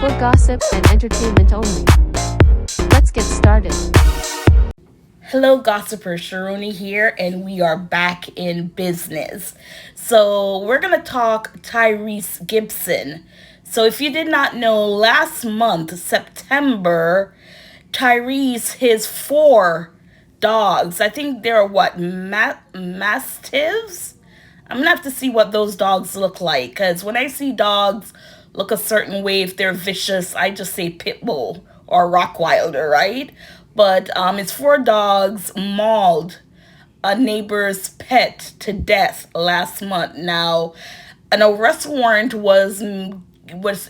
for gossip and entertainment only. Let's get started. Hello, gossipers. Sharoni here, and we are back in business. So, we're going to talk Tyrese Gibson. So, if you did not know, last month, September, Tyrese, his four dogs, I think they're what, mastiffs? I'm gonna have to see what those dogs look like, because when I see dogs look a certain way, if they're vicious, I just say pit bull or Rottweiler, right? But it's four dogs mauled a neighbor's pet to death last month. Now, an arrest warrant was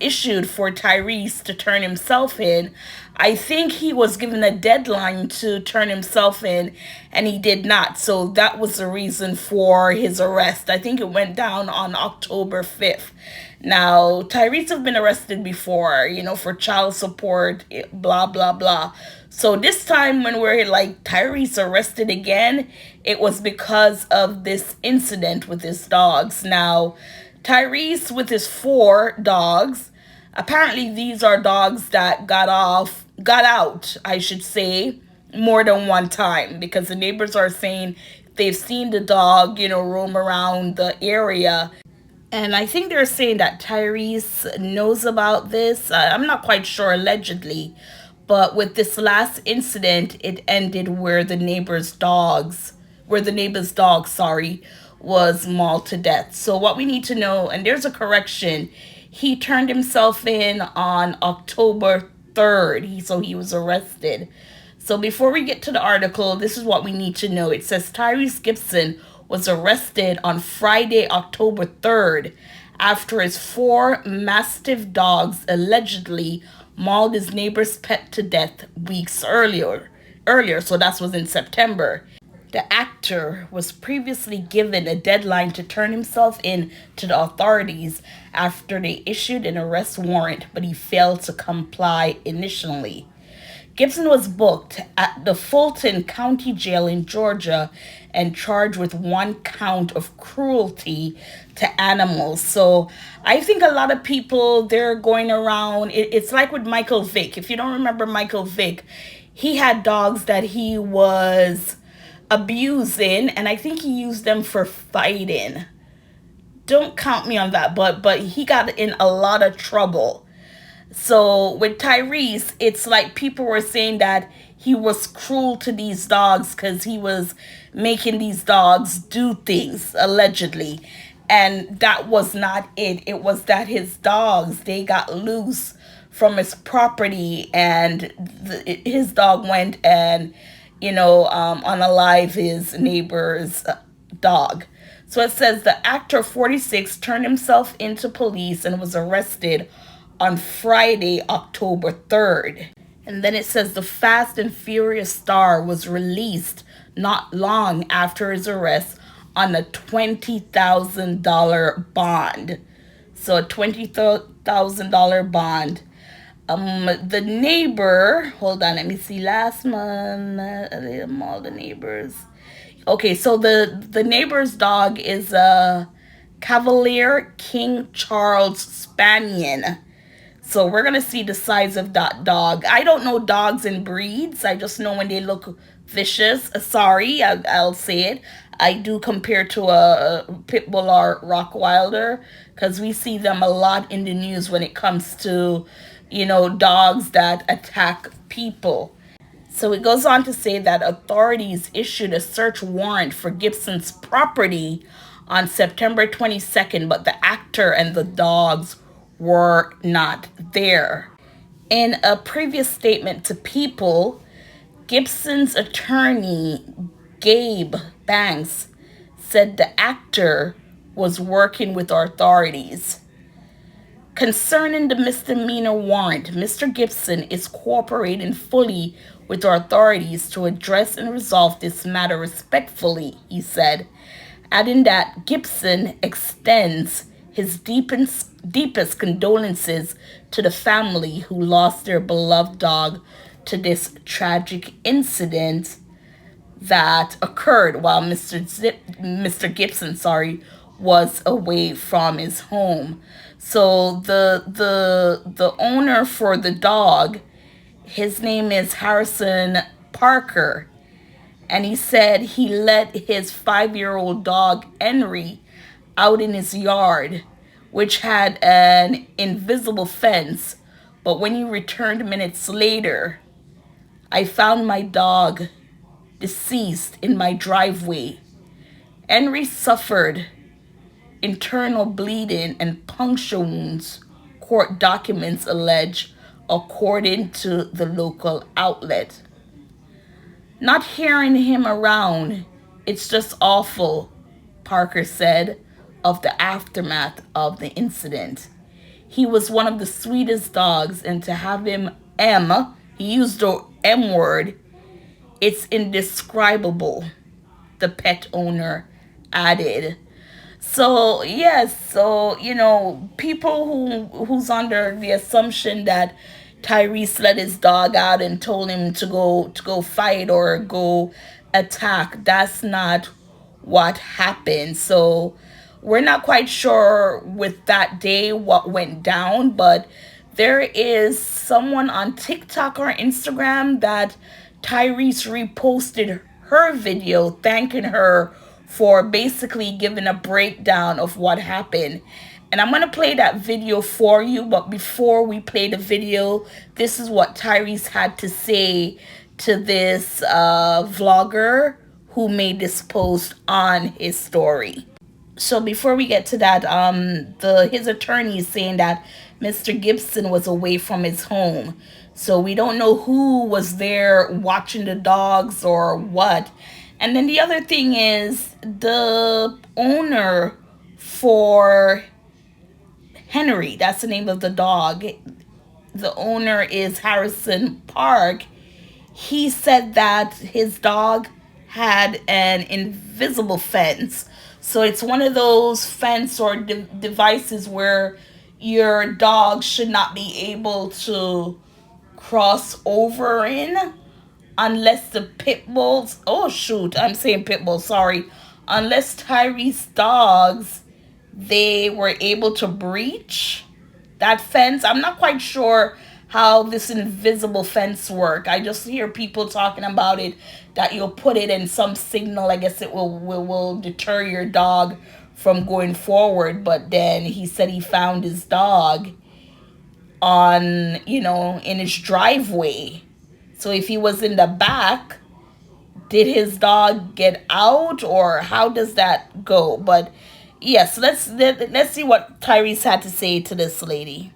issued for Tyrese to turn himself in. I think he was given a deadline to turn himself in, and he did not. So that was the reason for his arrest. I think it went down on October 5th. Now, Tyrese have been arrested before, for child support, blah, blah, blah. So this time when we're like Tyrese arrested again, it was because of this incident with his dogs. Now, Tyrese with his four dogs, apparently these are dogs that got out, I should say, more than one time, because the neighbors are saying they've seen the dog, roam around the area. And I think they're saying that Tyrese knows about this. I'm not quite sure, allegedly. But with this last incident, it ended where the neighbor's dog, sorry, was mauled to death. So what we need to know, and there's a correction, he turned himself in on October 3rd. So he was arrested. So before we get to the article, this is what we need to know. It says Tyrese Gibson was arrested on Friday, October 3rd, after his four mastiff dogs allegedly mauled his neighbor's pet to death weeks earlier. So that was in September. The actor was previously given a deadline to turn himself in to the authorities after they issued an arrest warrant, but he failed to comply initially. Gibson was booked at the Fulton County Jail in Georgia and charged with one count of cruelty to animals. So I think a lot of people, they're going around. It's like with Michael Vick. If you don't remember Michael Vick, he had dogs that he was abusing, and I think he used them for fighting. Don't count me on that, but he got in a lot of trouble. So with Tyrese, it's like people were saying that he was cruel to these dogs because he was making these dogs do things, allegedly. And that was not it. It was that his dogs, they got loose from his property, and his dog went and, unalive his neighbor's dog. So it says the actor 46 turned himself into police and was arrested on Friday, October 3rd. And then it says the Fast and Furious star was released not long after his arrest on a $20,000 bond. So a $20,000 bond. The neighbor, hold on, let me see, last month, all the neighbors. Okay, so the neighbor's dog is a Cavalier King Charles Spaniel. So we're going to see the size of that dog. I don't know dogs and breeds. I just know when they look vicious. Sorry, I'll say it. I do compare to a pit bull or Rottweiler, because we see them a lot in the news when it comes to, dogs that attack people. So it goes on to say that authorities issued a search warrant for Gibson's property on September 22nd, but the actor and the dogs were not there. In a previous statement to People, Gibson's attorney, Gabe Banks, said the actor was working with authorities. Concerning the misdemeanor warrant, Mr. Gibson is cooperating fully with our authorities to address and resolve this matter respectfully, he said, adding that Gibson extends his deepest condolences to the family who lost their beloved dog to this tragic incident that occurred while Mr. Gibson, was away from his home. So the owner for the dog, his name is Harrison Parker, and he said he let his 5-year-old dog Henry out in his yard, which had an invisible fence. But when he returned minutes later, I found my dog deceased in my driveway. Henry suffered internal bleeding and puncture wounds, court documents allege, according to the local outlet. Not hearing him around, it's just awful, Parker said of the aftermath of the incident. He was one of the sweetest dogs, and to have him he used the M word, it's indescribable, the pet owner added. So yes, so people who's under the assumption that Tyrese let his dog out and told him to go fight or go attack, that's not what happened. So we're not quite sure with that day what went down, but there is someone on TikTok or Instagram that Tyrese reposted her video thanking her for basically giving a breakdown of what happened. And I'm going to play that video for you. But before we play the video, this is what Tyrese had to say to this vlogger who made this post on his story. So before we get to that, his attorney is saying that Mr. Gibson was away from his home. So we don't know who was there watching the dogs or what. And then the other thing is the owner for Henry, that's the name of the dog. The owner is Harrison Park. He said that his dog had an invisible fence. So it's one of those fence or devices where your dog should not be able to cross over in unless the pit bulls, oh shoot, I'm saying pit bulls, sorry. Unless Tyrese dogs, they were able to breach that fence. I'm not quite sure how this invisible fence work. I just hear people talking about it, that you'll put it in some signal. I guess it will deter your dog from going forward. But then he said he found his dog on, in his driveway. So if he was in the back, did his dog get out, or how does that go? But yes, let's see what Tyrese had to say to this lady.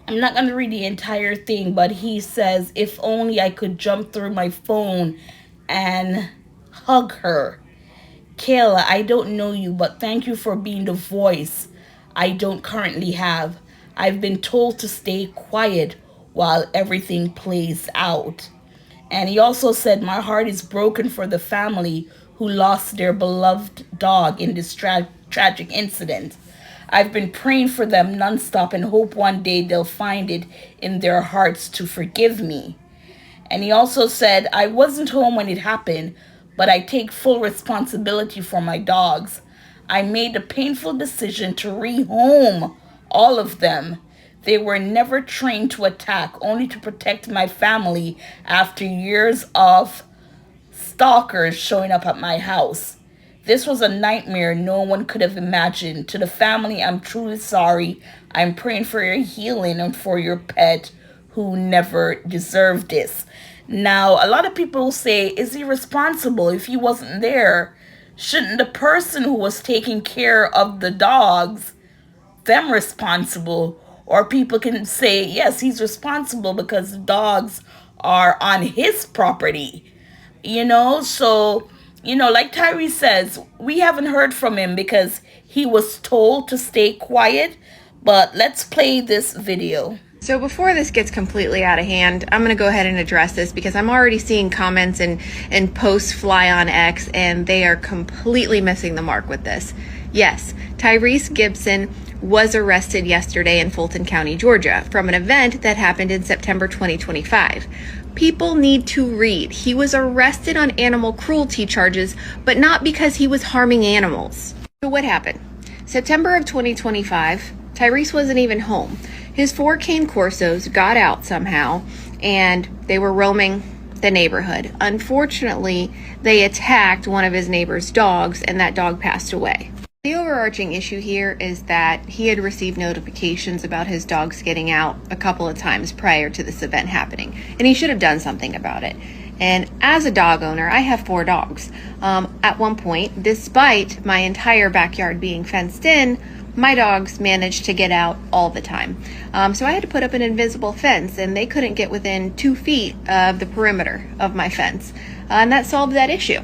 I'm not going to read the entire thing, but he says, if only I could jump through my phone and hug her. Kayla, I don't know you, but thank you for being the voice I don't currently have. I've been told to stay quiet while everything plays out. And he also said, my heart is broken for the family who lost their beloved dog in this tragic incident. I've been praying for them nonstop and hope one day they'll find it in their hearts to forgive me. And he also said, I wasn't home when it happened, but I take full responsibility for my dogs. I made a painful decision to rehome all of them. They were never trained to attack, only to protect my family after years of stalkers showing up at my house. This was a nightmare no one could have imagined. To the family, I'm truly sorry. I'm praying for your healing and for your pet who never deserved this. Now, a lot of people say, is he responsible if he wasn't there? Shouldn't the person who was taking care of the dogs, them responsible? Or people can say, yes, he's responsible because the dogs are on his property. So, like Tyrese says, we haven't heard from him because he was told to stay quiet. But let's play this video. So before this gets completely out of hand, I'm going to go ahead and address this because I'm already seeing comments and posts fly on X, and they are completely missing the mark with this. Yes, Tyrese Gibson was arrested yesterday in Fulton County, Georgia, from an event that happened in September 2025. People need to read. He was arrested on animal cruelty charges, but not because he was harming animals. So what happened? September of 2025, Tyrese wasn't even home. His 4 cane corsos got out somehow, and they were roaming the neighborhood. Unfortunately, they attacked one of his neighbor's dogs, and that dog passed away. The overarching issue here is that he had received notifications about his dogs getting out a couple of times prior to this event happening, and he should have done something about it. And as a dog owner, I have 4 dogs. At one point, despite my entire backyard being fenced in, my dogs managed to get out all the time. So I had to put up an invisible fence, and they couldn't get within 2 feet of the perimeter of my fence. And that solved that issue.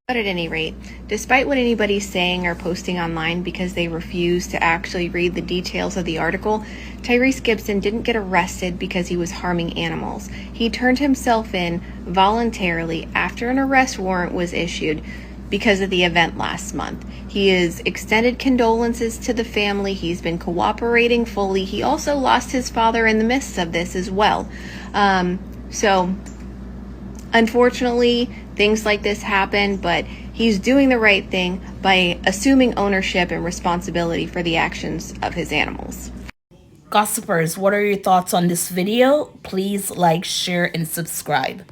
But at any rate, despite what anybody's saying or posting online because they refuse to actually read the details of the article, Tyrese Gibson didn't get arrested because he was harming animals. He turned himself in voluntarily after an arrest warrant was issued because of the event last month. He has extended condolences to the family. He's been cooperating fully. He also lost his father in the midst of this as well. So unfortunately, things like this happen, but he's doing the right thing by assuming ownership and responsibility for the actions of his animals. Gossipers, what are your thoughts on this video? Please like, share, and subscribe.